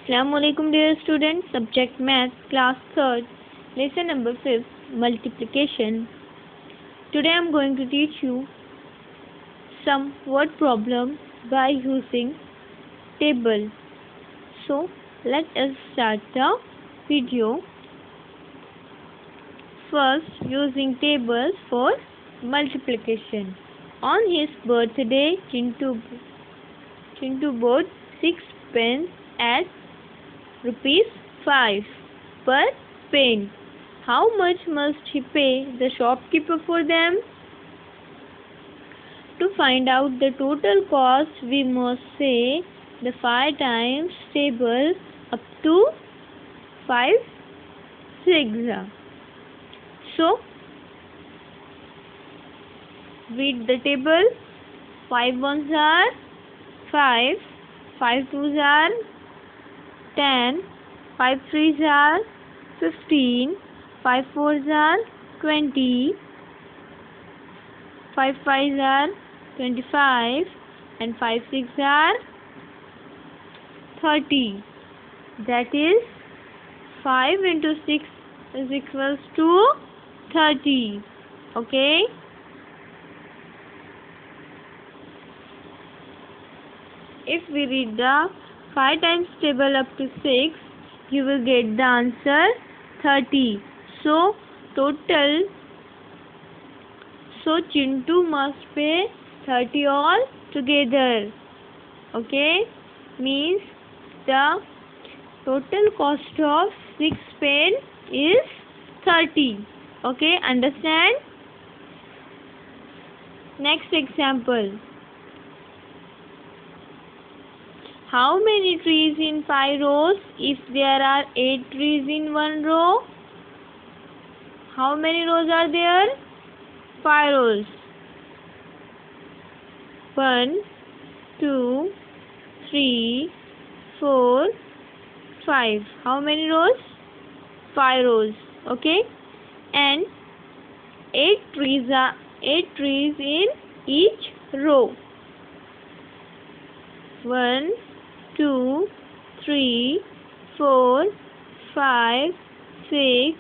Assalamualaikum dear students, subject math, class 3rd, lesson number 5, multiplication. Today I am going to teach you some word problem by using table. So let us start the video. First, using tables for multiplication. On his birthday, Chintu bought 6 pens at ₹5 per pen. How much must he pay the shopkeeper for them? To find out the total cost, we must say the 5 times table up to 5 6. So, read the table. 5 ones are 5, 5 twos are 10, 5 threes are 15, 5 fours are 20, 5 fives are 25, and 5 sixes are 30. That is 5 into 6 is equals to 30. Okay. If we read the 5 times table up to 6, you will get the answer 30. So Chintu must pay 30 all together. Okay, means the total cost of 6 pen is 30. Okay, understand? Next example. How many trees in 5 rows if there are 8 trees in 1 row? How many rows are there? 5 rows. 1, 2, 3, 4, 5. How many rows? 5 rows. Okay? And 8 trees in each row. 1, 2, 3, 4, 5, 6,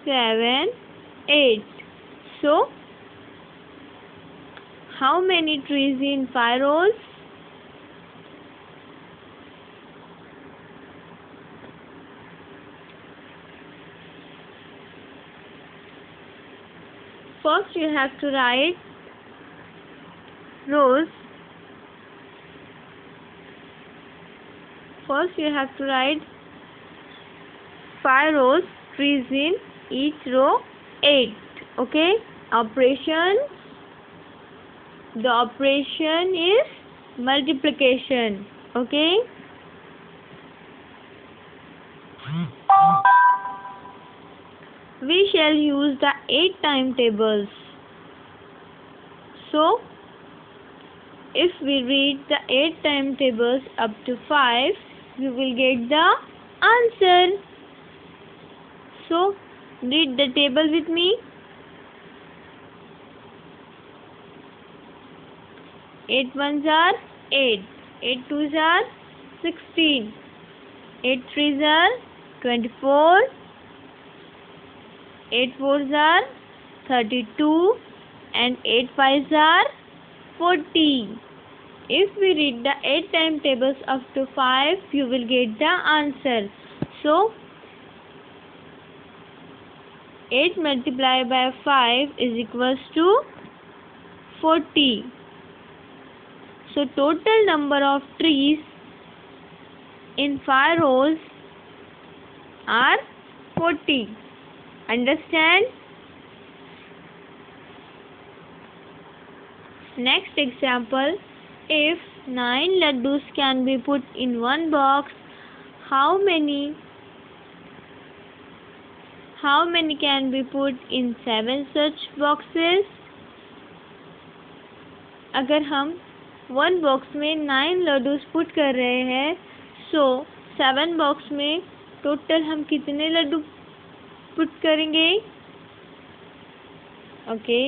7, 8. So, how many trees in 5 rows? First, you have to write rows. First, you have to write 5 rows, trees in each row, 8. Okay? Operation. The operation is multiplication. Okay? We shall use the 8 timetables. So, if we read the 8 timetables up to 5, you will get the answer. So, read the table with me. 8 ones are 8, 8 twos are 16, 8 threes are 24, 8 fours are 32, and 8 fives are 40. If we read the 8 timetables up to 5, you will get the answer. So, 8 multiplied by 5 is equals to 40. So, total number of trees in 5 rows are 40. Understand? Next example. If 9 laddus can be put in one box, how many can be put in 7 such boxes? अगर हम 1 box में 9 laddus put कर रहे हैं, सो 7 box में total हम कितने Laddu put करेंगे? Okay,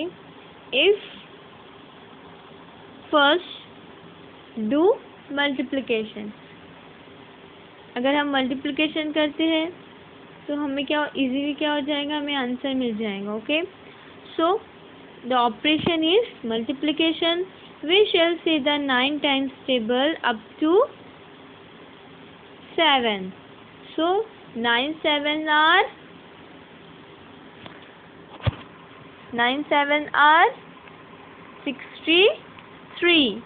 if first do multiplication. अगर हम मल्टीप्लिकेशन करते हैं तो हमें क्या इजीली क्या हो जाएगा, हमें आंसर मिल जाएगा. Okay, so the operation is multiplication. We shall see the 9 times table up to 7. So 9 7 are 63.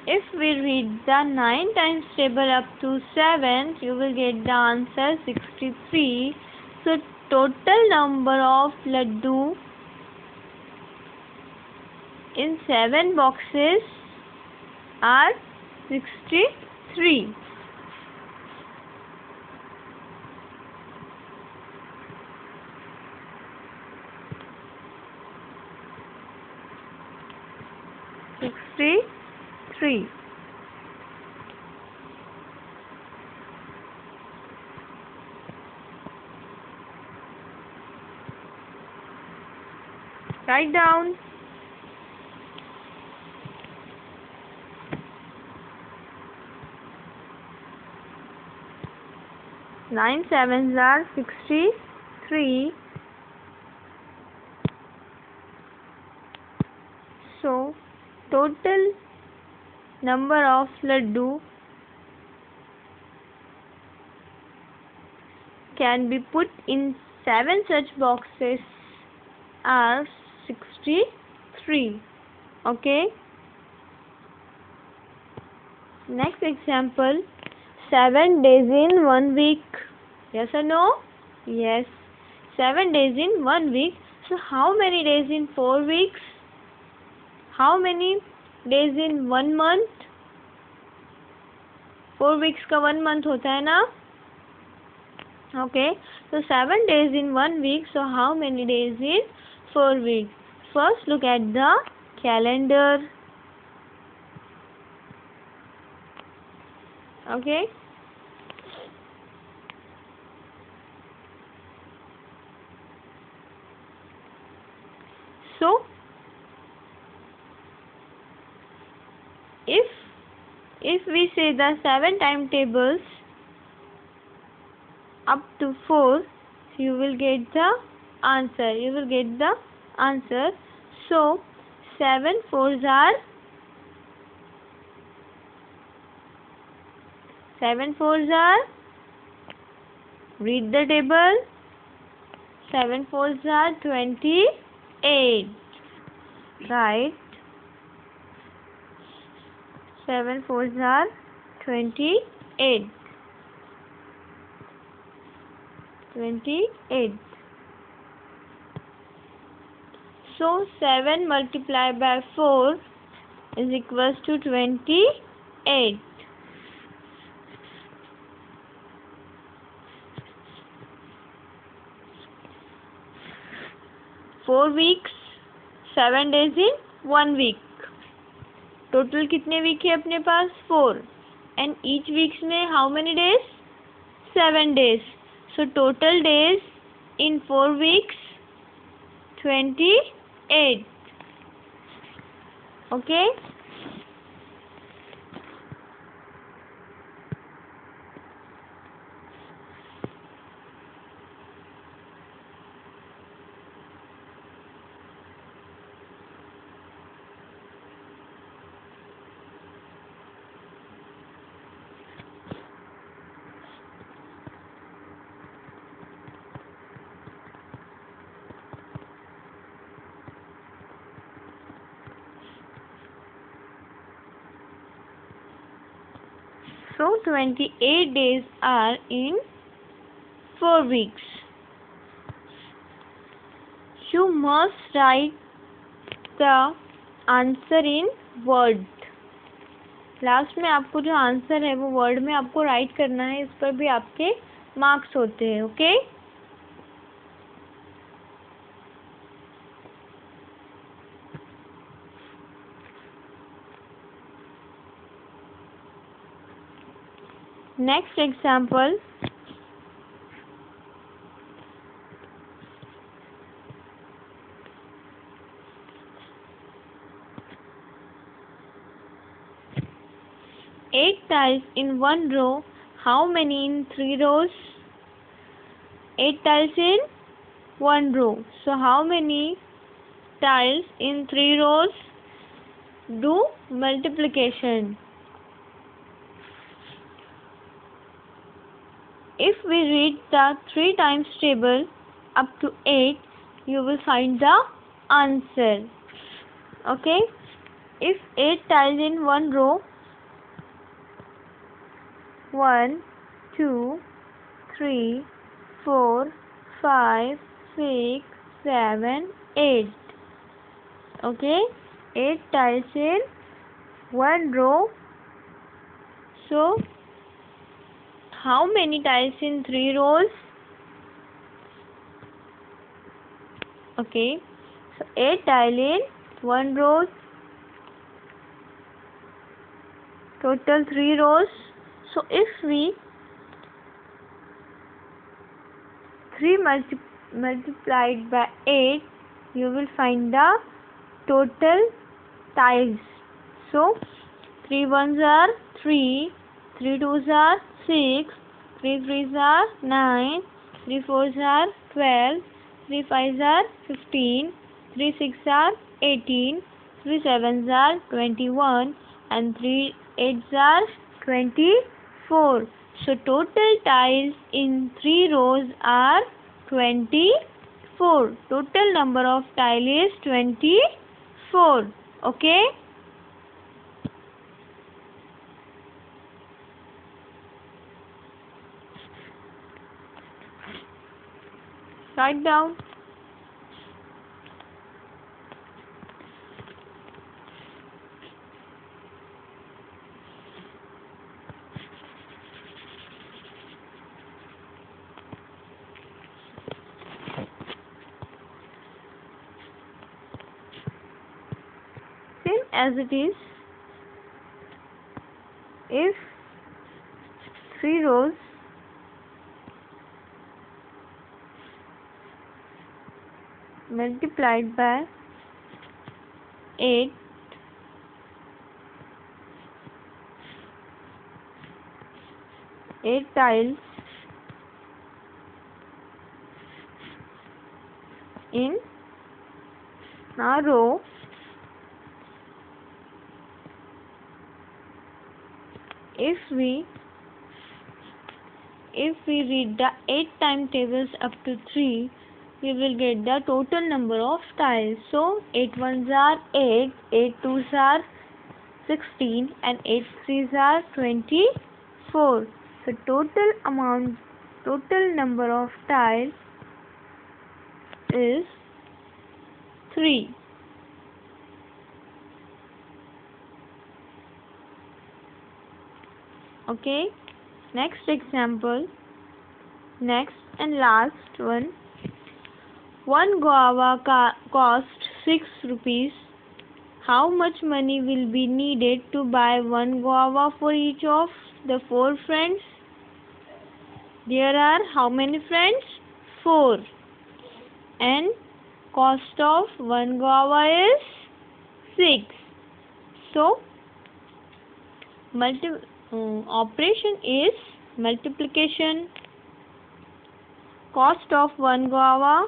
If we read the 9 times table up to 7, you will get the answer 63. So total number of laddu in 7 boxes are 63. Write down. Nine sevens are 63. So total number of laddu can be put in 7 such boxes are 63. Okay. Next example. 7 days in 1 week. Yes or no? Yes. 7 days in 1 week. So how many days in 4 weeks? How many days in 1 month? 4 weeks का 1 month होता है ना? Okay. So 7 days in 1 week. So how many days in 4 weeks? First look at the calendar. Okay. So if we say the 7 timetables up to 4, you will get the answer. So 7 fours are 7 fours are, read the table. 7 fours are 28. Right. 7 fours are 28. 28. So 7 multiplied by 4 is equals to 28. Four weeks, 7 days in 1 week. Total कितने week है अपने पास? 4. And each weeks में how many days? 7 days. So total days in 4 weeks 28. Okay. So 28 days are in 4 weeks. You must write the answer in word. Last में आपको जो answer है वो word में आपको राइट करना है. इस पर भी आपके मार्क्स होते हैं. Okay. Next example. Eight tiles in one row. How many in 3 rows? 8 tiles in 1 row. So how many tiles in 3 rows? Do multiplication. If we read the 3 times table up to 8, you will find the answer. Okay? If 8 tiles in 1 row, 1, 2, 3, 4, 5, 6, 7, 8. Okay? 8 tiles in 1 row. So, how many tiles in 3 rows? Okay. So, 8 tiles in 1 row. Total 3 rows. So, if we 3 multiplied by 8, you will find the total tiles. So, 3 ones are 3, 3 twos are 6, 3 threes are 9, 3 fours are 12, 3 fives are 15, 3 sixes are 18, 3 sevens are 21, and 3 eights are 24. So total tiles in 3 rows are 24. Total number of tiles is 24. Okay? Write down. Same as it is. If 3 rows multiplied by 8, tiles in a row, if we read the 8 timetables up to 3, we will get the total number of tiles. So 8 ones are 8, 8 twos are 16, and 8 threes are 24. So total number of tiles is 3. Okay? Next example. Next and last one. One guava cost 6 rupees. How much money will be needed to buy one guava for each of the 4 friends? There are how many friends? 4. And cost of one guava is 6. So, operation is multiplication. Cost of one guava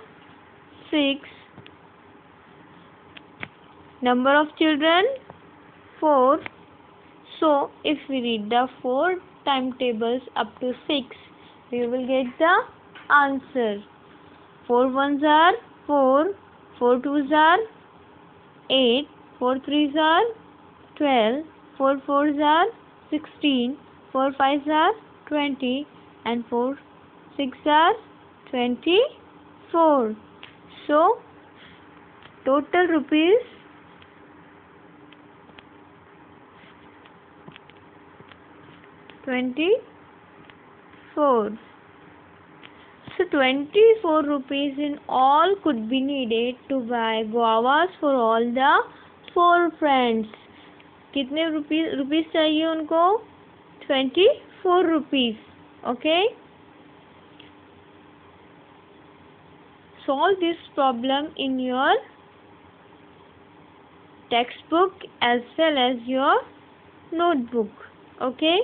6. Number of children 4. So if we read the 4 timetables up to 6, we will get the answer. 4 ones are 4, 4 twos are 8, 4 threes are 12, 4 fours are 16, 4 fives are 20, and 4 sixes are 24. So total rupees 24. So 24 rupees in all could be needed to buy guavas for all the 4 friends. कितने rupees चाहिए उनको? 24 rupees. Okay? Solve this problem in your textbook as well as your notebook. Okay?